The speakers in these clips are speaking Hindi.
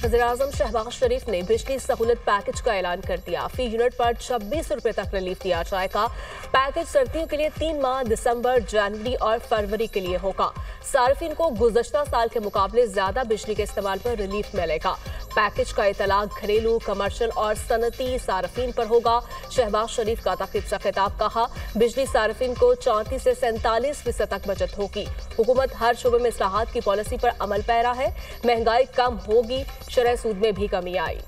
वज़ीर-ए-आज़म शहबाज शरीफ ने बिजली सहूलत पैकेज का ऐलान कर दिया। फी यूनिट पर 26 रुपए तक रिलीफ दिया जाएगा। पैकेज सर्दियों के लिए 3 माह दिसंबर, जनवरी और फरवरी के लिए होगा। सार्फिन को गुज़श्ता साल के मुकाबले ज्यादा बिजली के इस्तेमाल पर रिलीफ मिलेगा। पैकेज का इतलाक घरेलू, कमर्शियल और सनती सार्फिन पर होगा। शहबाज शरीफ का तकरीब से खिताब कहा, बिजली सार्फिन को 34 से 47% तक बचत होगी। हुकूमत हर शोबे में इस्लाहात की पॉलिसी पर अमल पैरा है। महंगाई कम होगी, शरह सूद में भी कमी आई।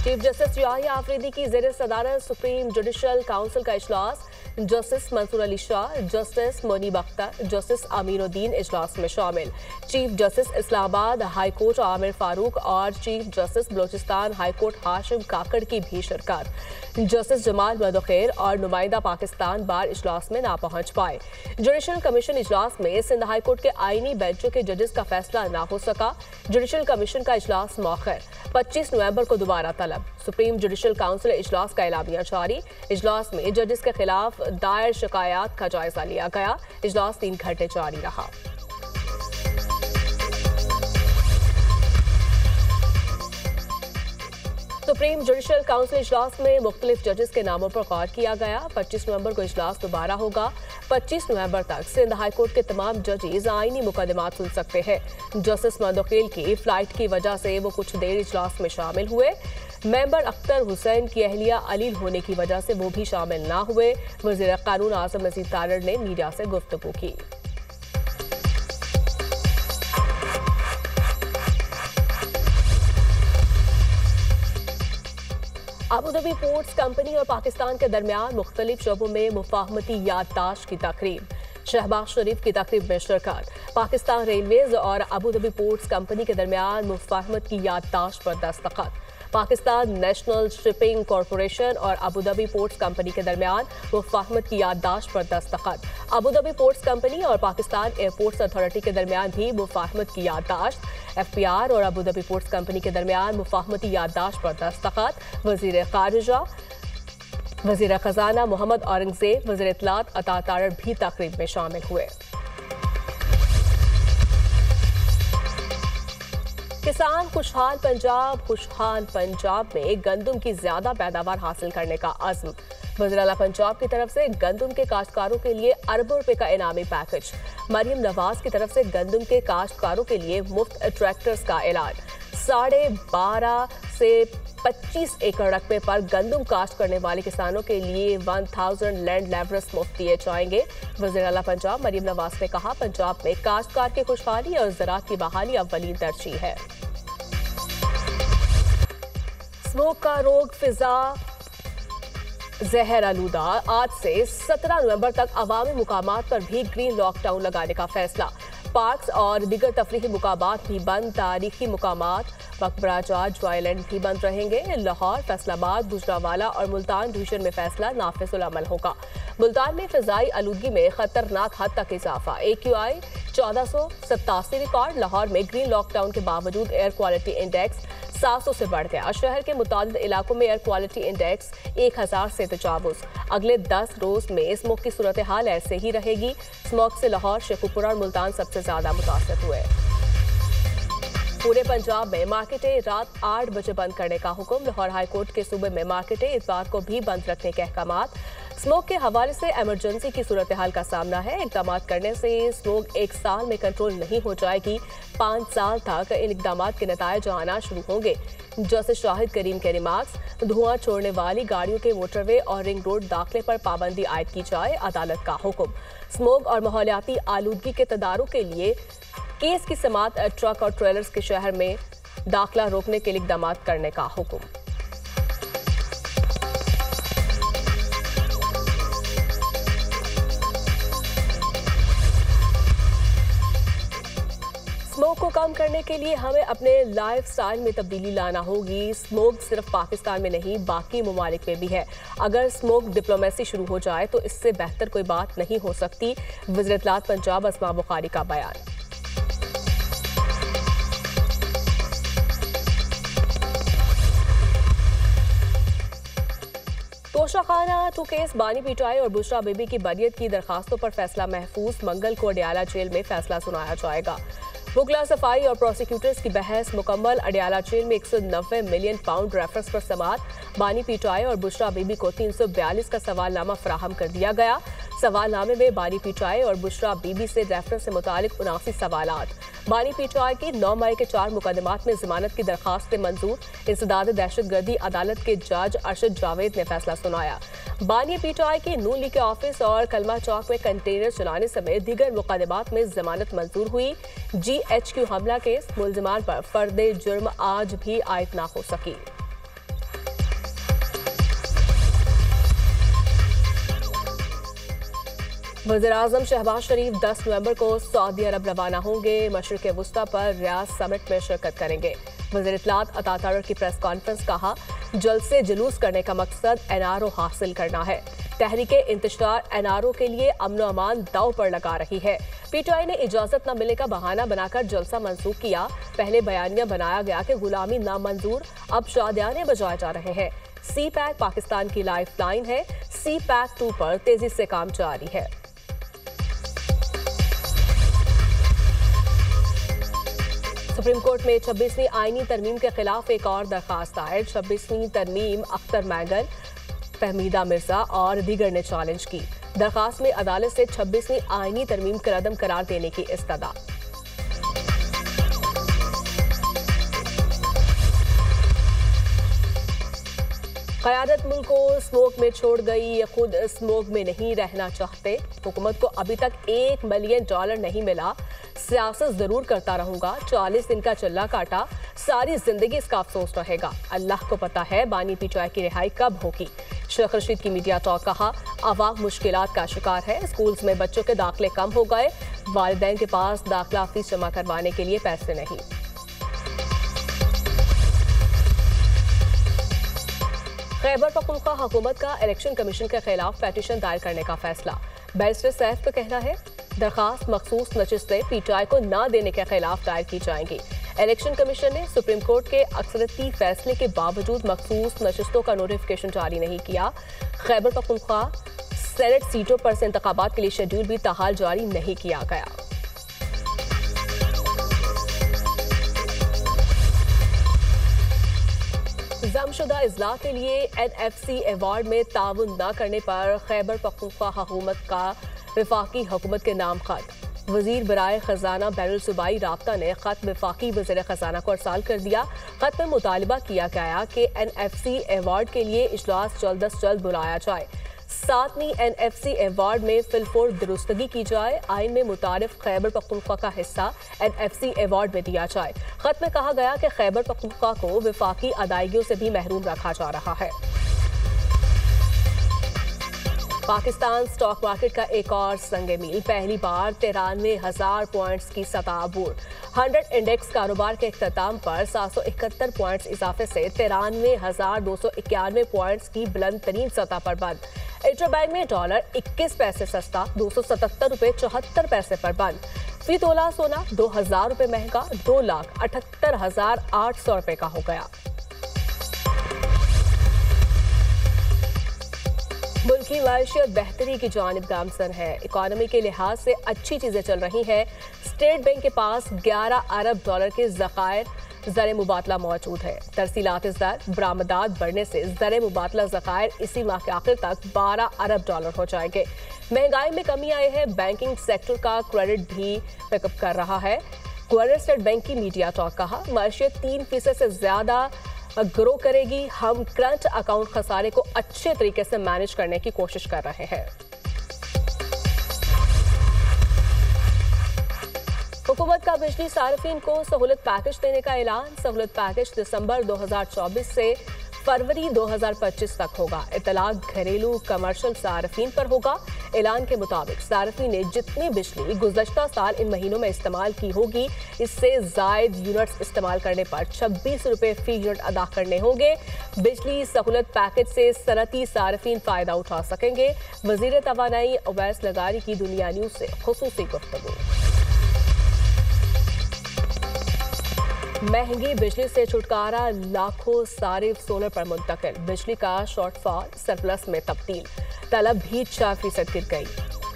चीफ जस्टिस याहिया आफरीदी की ज़ेर सदारत सुप्रीम जुडिशल काउंसिल का इजलास। Justice Mansoor Ali Shah, justice Munib Akhtar, justice Amiruddin इजलास में शामिल। Chief justice Islamabad high court Aamir Farooq और chief justice Balochistan high court Hashim Kakar की भी शिरकत। जस्टिस जमाल बदखैर और नुमाइंदा पाकिस्तान बार इजलास में ना पहुंच पाए। जुडिशल कमीशन इजलास में सिंध हाई कोर्ट के आईनी बेंचों के जजेस का फैसला ना हो सका। जुडिशल कमीशन का इजलास मौखर, 25 नवंबर को दोबारा तलब। सुप्रीम जुडिशल काउंसिल इजलास का एलामिया जारी। इजलास में जजेस के खिलाफ दायर शिकायत का जायजा लिया गया। इजलास 3 घंटे जारी रहा। सुप्रीम जुडिशल काउंसिल इजलास में मुख्तलिफ जजेस के नामों पर गौर किया गया। 25 नवंबर को इजलास दोबारा होगा। 25 नवंबर तक सिंध हाई कोर्ट के तमाम जजेस आईनी मुकदमात सुन सकते हैं। जस्टिस मंदोखेल की फ्लाइट की वजह से वो कुछ देर इजलास में शामिल हुए। मेंबर अख्तर हुसैन की अहलिया अलील होने की वजह से वो भी शामिल ना हुए। वज़ीर कानून आज़म मजीद तारड़ ने मीडिया से गुफ्तगू की। अबूधाबी पोर्ट्स कंपनी और पाकिस्तान के दरमियान मुख्तलिफ शोबों में मुफाहमती याददाश्त की तकरीब। शहबाज शरीफ की तकरीब में शिरकत। पाकिस्तान रेलवेज और अबूधाबी पोर्ट्स कंपनी के दरमियान मुफाहमत की याददाश्त पर दस्तखत। पाकिस्तान नेशनल शिपिंग कॉरपोरेशन और अबूधाबी पोर्ट्स कंपनी के दरमियान मुफाहमत की याददाश्त पर दस्तखत। अबूधाबी पोर्ट्स कंपनी और पाकिस्तान एयरपोर्ट्स अथॉरिटी के दरमियान भी मुफाहमत की याददाश्त। FPR और अबूधाबी पोर्ट्स कंपनी के दरमियान मुफाहमती याददाश्त पर दस्तखत। वज़ीर खारिजा, वज़ीर खजाना मोहम्मद औरंगजेब, वज़ीर इत्तलात अता तारड़ भी तकरीब में शामिल हुए। किसान खुशहाल पंजाब में गंदम की ज्यादा पैदावार हासिल करने का अज़्म। वज़ीर आला पंजाब की तरफ से गंदम के काश्तकारों के लिए अरबों रुपए का इनामी पैकेज। मरियम नवाज की तरफ से गंदम के काश्तकारों के लिए मुफ्त ट्रैक्टर्स का ऐलान। 12.5 से 25 एकड़ रकबे पर गंदम काश्त करने वाले किसानों के लिए 1000 लैंड लेवरस मुफ्त दिए जाएंगे। वज़ीर आला पंजाब मरियम नवाज ने कहा, पंजाब में काश्तकार की खुशहाली और ज़राअत की बहाली अव्वलीन तरजीह है। स्मोक का रोग फिजा जहर आलूदा। आज से 17 नवंबर तक अवामी मुकामात पर भी ग्रीन लॉकडाउन लगाने का फैसला। पार्क्स और दीगर तफरीही मुकामात भी बंद। तारीखी मुकामात मकबरा जाट ज्वाइलैंड भी बंद रहेंगे। लाहौर, फैसलाबाद, गुजरांवाला और मुल्तान डिवीजन में फैसला नाफिजुल अमल होगा। मुल्तान में फिजाई आलूदगी में खतरनाक हद तक इजाफा। AQI 1487 record. लाहौर में ग्रीन लॉकडाउन के बावजूद एयर क्वालिटी इंडेक्स 700 से बढ़ गया। शहर के मुतादिद इलाकों में एयर क्वालिटी इंडेक्स 1000 से तजावुज। अगले 10 रोज में स्मोक की सूरत हाल ऐसे ही रहेगी। स्मोक से लाहौर, शेखुपुरा और मुल्तान सबसे ज्यादा मुतासर हुए। पूरे पंजाब में मार्केटें रात 8 बजे बंद करने का हुक्म। लाहौर हाई कोर्ट के सूबे में मार्केटें इतवार को भी बंद रखने के अहकामात। स्मोक के हवाले से इमरजेंसी की सूरत हाल का सामना है। इकदाम करने से स्मोक 1 साल में कंट्रोल नहीं हो जाएगी। 5 साल तक इन इकदाम के नतायज आना शुरू होंगे। जस्टिस शाहिद करीम के रिमार्क्स। धुआं छोड़ने वाली गाड़ियों के मोटरवे और रिंग रोड दाखिले पर पाबंदी आयद की जाए, अदालत का हुक्म। स्मोक और माहौलियाती आलूदगी के तदारुक के लिए केस की समात ट्रक और ट्रेलर्स के शहर में दाखिला रोकने के लिए इकदाम करने का हुक्म। स्मोक को कम करने के लिए हमें अपने लाइफस्टाइल में तब्दीली लाना होगी। स्मोक सिर्फ पाकिस्तान में नहीं, बाकी ममालिक में भी है। अगर स्मोक डिप्लोमेसी शुरू हो जाए तो इससे बेहतर कोई बात नहीं हो सकती। वज़ीर इत्तलात पंजाब अस्मा बुखारी का बयान। तोशाखाना 2 केस, बानी पिटाई और बुशरा बीबी की बरियत की दरखास्तों पर फैसला महफूज। मंगल को अडियाला जेल में फैसला सुनाया जाएगा। मुगला सफाई और प्रोसिक्यूटर्स की बहस मुकम्मल। अडियाला जेल में 190 मिलियन पाउंड रेफरेंस पर समात। बानी पीटाई और बुशरा बीबी को 342 का सवालनामा फराहम कर दिया गया। सवालनामे में बानी पीटाई और बुशरा बीबी से रेफरेंस से मुतालिक 79 सवालात। बानी पीटाई की 9 मई के 4 मुकदमात में जमानत की दरखास्त मंजूर। इंसदाद दहशतगर्दी अदालत के जज अरशद जावेद ने फैसला सुनाया। बानी पीटाई के नून लीग के ऑफिस और कलमा चौक में कंटेनर चलाने समेत दीगर मुकदमात में जमानत मंजूर हुई। GHQ हमला केस मुल्जिमान पर फर्दे जुर्म आज भी आयद ना हो सकी। वज़ीर-ए-आज़म शहबाज शरीफ 10 नवंबर को सऊदी अरब रवाना होंगे। मशरिक़ वुस्ता पर रियाद समिट में शिरकत करेंगे। वज़ीर इत्तलात अता तारर की प्रेस कॉन्फ्रेंस कहा, जलसे जुलूस करने का मकसद NRO हासिल करना है। तहरीके इंतशार NRO के लिए अमन व अमान दाव पर लगा रही है। PTI ने इजाजत न मिलने का बहाना बनाकर जलसा मंसूख किया। पहले बयानिया बनाया गया कि गुलामी नामंजूर, अब शादियाने बजाए जा रहे हैं। CPAC पाकिस्तान की लाइफ लाइन है। CPAC 2 पर तेजी से काम जारी है। सुप्रीम कोर्ट में 26वीं आईनी तरमीम के खिलाफ एक और दरखास्त दायर। 26वीं तरमीम अख्तर मैगल, फहमीदा मिर्जा और दीगर ने चैलेंज की। दरखास्त में अदालत से 26वीं आईनी तरमीम को रद्द करार देने की इस्तदा। क़यादत मुल्क को स्मोक में छोड़ गई, ये खुद स्मोक में नहीं रहना चाहते। हुकूमत को अभी तक $1 मिलियन नहीं मिला। सियासत जरूर करता रहूंगा। 40 दिन का चल्ला काटा, सारी जिंदगी इसका अफसोस रहेगा। अल्लाह को पता है बानी पीटाई की रिहाई कब होगी। शेख रशीद की मीडिया टॉक कहा, आवाम मुश्किलात का शिकार है। स्कूल्स में बच्चों के दाखिले कम हो गए। वालिदैन के पास दाखिला फीस जमा करवाने के लिए पैसे नहीं। खैबर पख्तूनख्वा हुकूमत का इलेक्शन कमीशन के खिलाफ पेटिशन दायर करने का फैसला। बैरिस्टर सैफ का कहना है, दरखास्त मखसूस नशिस्तें PTI को न देने के खिलाफ दायर की जाएंगी। इलेक्शन कमीशन ने सुप्रीम कोर्ट के अक्सरती फैसले के बावजूद मखसूस नशिस्तों का नोटिफिकेशन जारी नहीं किया। खैबर पख्तूनख्वा सेनेट सीटों पर से इंतखाबात के लिए शेड्यूल भी ताहाल जारी नहीं किया गया। जमशुदा इजला के लिए NFC अवार्ड में ताउन न करने पर खैबर पख्तूनख्वा हुकूमत का वफाकी हुकूमत के नाम खत। वजीर बराए खजाना बैरुल सूबाई राब्ता ने खत वफाकी वज़ीर खजाना को अरसाल कर दिया। खत में मुतालबा किया गया कि NFC अवार्ड के लिए इजलास जल्द अज जल्द बुलाया जाए। 7वीं NFC अवार्ड में फिलफोर दुरुस्तगी की जाए। आइन में मुतारिफ खैबर पख्तूनख्वा का हिस्सा NFC अवार्ड में दिया जाए। खत में कहा गया कि खैबर पख्तूनख्वा को वफाकी अदायगियों से भी महरूम रखा जा रहा है। पाकिस्तान स्टॉक मार्केट का एक और संगे मील, पहली बार 93,000 पॉइंट्स की सतह अबूर। 100 इंडेक्स कारोबार के इख्तिताम पर 771 पॉइंट्स इजाफे से 93,291 पॉइंट्स की बुलंद तरीन सतह पर बंद। इंटरबैंक में डॉलर 21 पैसे सस्ता, $277.74 पर बंद। फी तोला सोना 2,000 रुपये महंगा, 2,78,800 रुपये का हो गया। मुल्क की मैशियत बेहतरी की जानिब गामजन है। इकॉनमी के लिहाज से अच्छी चीजें चल रही हैं। स्टेट बैंक के पास $11 अरब के ज़खायर ज़र मुबादला मौजूद है। तरसीलात ज़र बरामदात बढ़ने से ज़र मुबादला ज़खायर इसी माह के आखिर तक $12 अरब हो जाएंगे। महंगाई में कमी आई है। बैंकिंग सेक्टर का क्रेडिट भी पिकअप कर रहा है। गवर्नर स्टेट बैंक की मीडिया टॉक कहा, मैशियत 3% से ज्यादा ग्रो करेगी। हम करंट अकाउंट खसारे को अच्छे तरीके से मैनेज करने की कोशिश कर रहे हैं। हुकूमत का बिजली सार्फिन को सहूलत पैकेज देने का ऐलान। सहूलत पैकेज दिसंबर 2024 से फरवरी 2025 तक होगा। इतलाक घरेलू कमर्शियल सार्फिन पर होगा। ऐलान के मुताबिक सार्फिन ने जितनी बिजली गुज़श्ता साल इन महीनों में इस्तेमाल की होगी, इससे जायद यूनिट्स इस्तेमाल करने पर 26 रुपये फी यूनिट अदा करने होंगे। बिजली सहूलत पैकेज से सनती सार्फिन फायदा उठा सकेंगे। वज़ीर तवानाई अवैस लगारी की दुनिया न्यूज से खुसूसी गुफ्तगू। महंगी बिजली से छुटकारा, लाखों सारिफ सोलर पर मुंतकिल। बिजली का शॉर्टफॉल सरप्लस में तब्दील, तलब भी 4% गिर गई।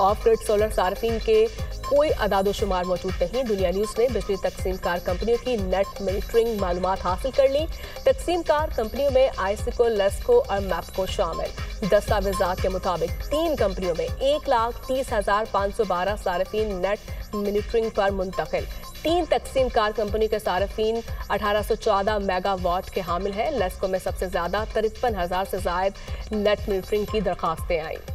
ऑफ ग्रिड सोलर सार्फिन के कोई अदादोशुमार मौजूद नहीं। दुनिया न्यूज ने बिजली तकसीमकार कंपनियों की नेट मॉनिटरिंग मालूमात हासिल कर ली। तकसीमकार कंपनियों में आईसिको, लेस्को और मैपको शामिल। दस्तावेजात के मुताबिक 3 कंपनियों में 1,30,512 सार्फिन नेट मॉनिटरिंग पर मुंतकिल। 3 तकसीमकार कंपनी के सार्फिन 1814 मेगावाट के हामिल हैं। लेस्को में सबसे ज्यादा 53,000 से ज्यादा नेट मॉनिटरिंग की दरखास्तें आईं।